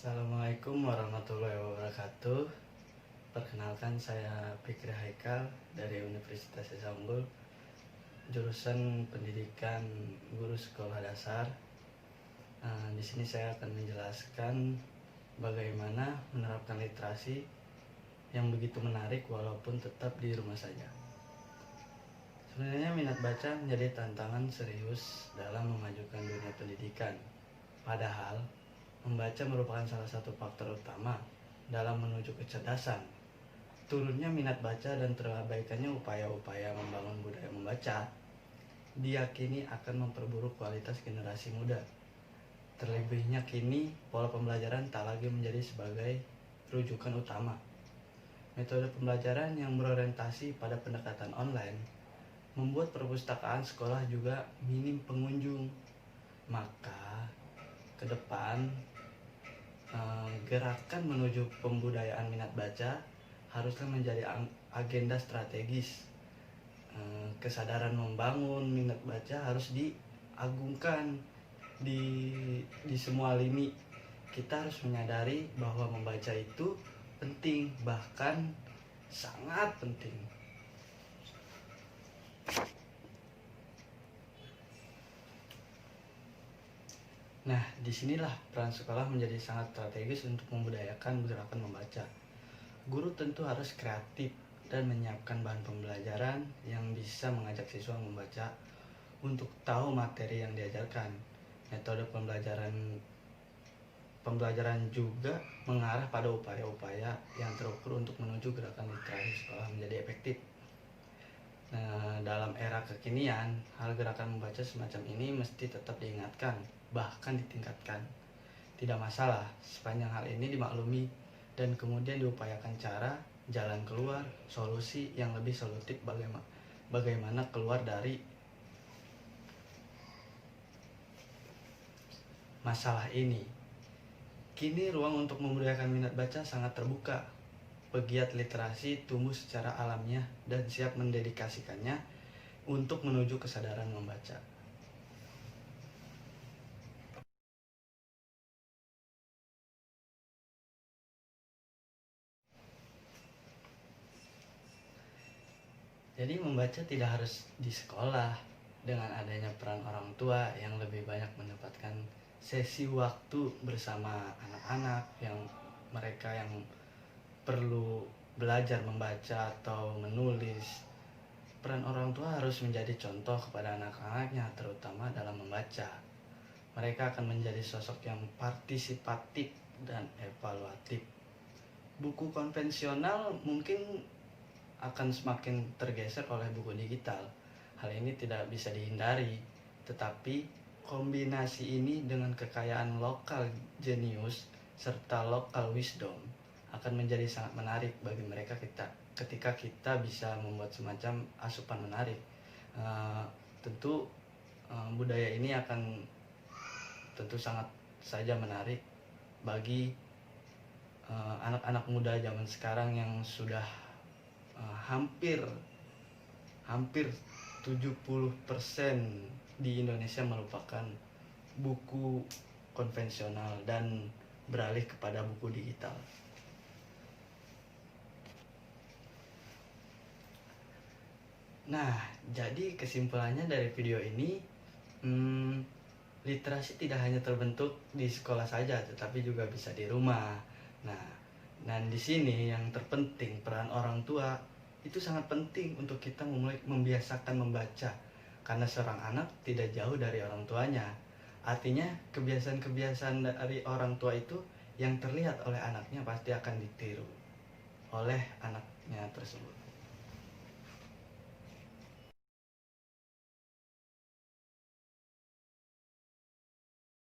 Assalamualaikum warahmatullahi wabarakatuh. Perkenalkan, saya Fikri Haikal dari Universitas Esa Unggul, jurusan Pendidikan Guru Sekolah Dasar. Di sini saya akan menjelaskan bagaimana menerapkan literasi yang begitu menarik walaupun tetap di rumah saja. Sebenarnya minat baca menjadi tantangan serius dalam memajukan dunia pendidikan. Padahal membaca merupakan salah satu faktor utama dalam menuju kecerdasan. Turunnya minat baca dan terabaikannya upaya-upaya membangun budaya membaca diyakini akan memperburuk kualitas generasi muda. Terlebihnya kini pola pembelajaran tak lagi menjadi sebagai rujukan utama. Metode pembelajaran yang berorientasi pada pendekatan online membuat perpustakaan sekolah juga minim pengunjung. Maka ke depan gerakan menuju pembudayaan minat baca haruslah menjadi agenda strategis. Kesadaran membangun minat baca harus diagungkan di semua lini. Kita harus menyadari bahwa membaca itu penting, bahkan sangat penting. Nah, disinilah peran sekolah menjadi sangat strategis untuk membudayakan gerakan membaca. Guru tentu harus kreatif dan menyiapkan bahan pembelajaran yang bisa mengajak siswa membaca untuk tahu materi yang diajarkan. Metode pembelajaran juga mengarah pada upaya-upaya yang terukur untuk menuju gerakan literasi sekolah menjadi efektif. Dalam era kekinian, hal gerakan membaca semacam ini mesti tetap diingatkan, bahkan ditingkatkan. Tidak masalah sepanjang hal ini dimaklumi dan kemudian diupayakan cara, jalan keluar, solusi yang lebih solutif bagaimana keluar dari masalah ini. Kini ruang untuk membudayakan minat baca sangat terbuka. Pegiat literasi tumbuh secara alamiah dan siap mendedikasikannya untuk menuju kesadaran membaca. Jadi membaca tidak harus di sekolah. Dengan adanya peran orang tua yang lebih banyak mendapatkan sesi waktu bersama anak-anak yang mereka yang perlu belajar membaca atau menulis, peran orang tua harus menjadi contoh kepada anak-anaknya, terutama dalam membaca. Mereka akan menjadi sosok yang partisipatif dan evaluatif. Buku konvensional mungkin akan semakin tergeser oleh buku digital. Hal ini tidak bisa dihindari, tetapi kombinasi ini dengan kekayaan lokal jenius serta lokal wisdom akan menjadi sangat menarik bagi mereka ketika kita bisa membuat semacam asupan menarik. Tentu budaya ini akan tentu sangat saja menarik bagi anak-anak muda zaman sekarang yang sudah hampir 70% di Indonesia merupakan buku konvensional dan beralih kepada buku digital. Nah, jadi kesimpulannya dari video ini, literasi tidak hanya terbentuk di sekolah saja, tetapi juga bisa di rumah. Nah, dan di sini yang terpenting peran orang tua itu sangat penting untuk kita memulai membiasakan membaca, karena seorang anak tidak jauh dari orang tuanya. Artinya kebiasaan-kebiasaan dari orang tua itu yang terlihat oleh anaknya pasti akan ditiru oleh anaknya tersebut.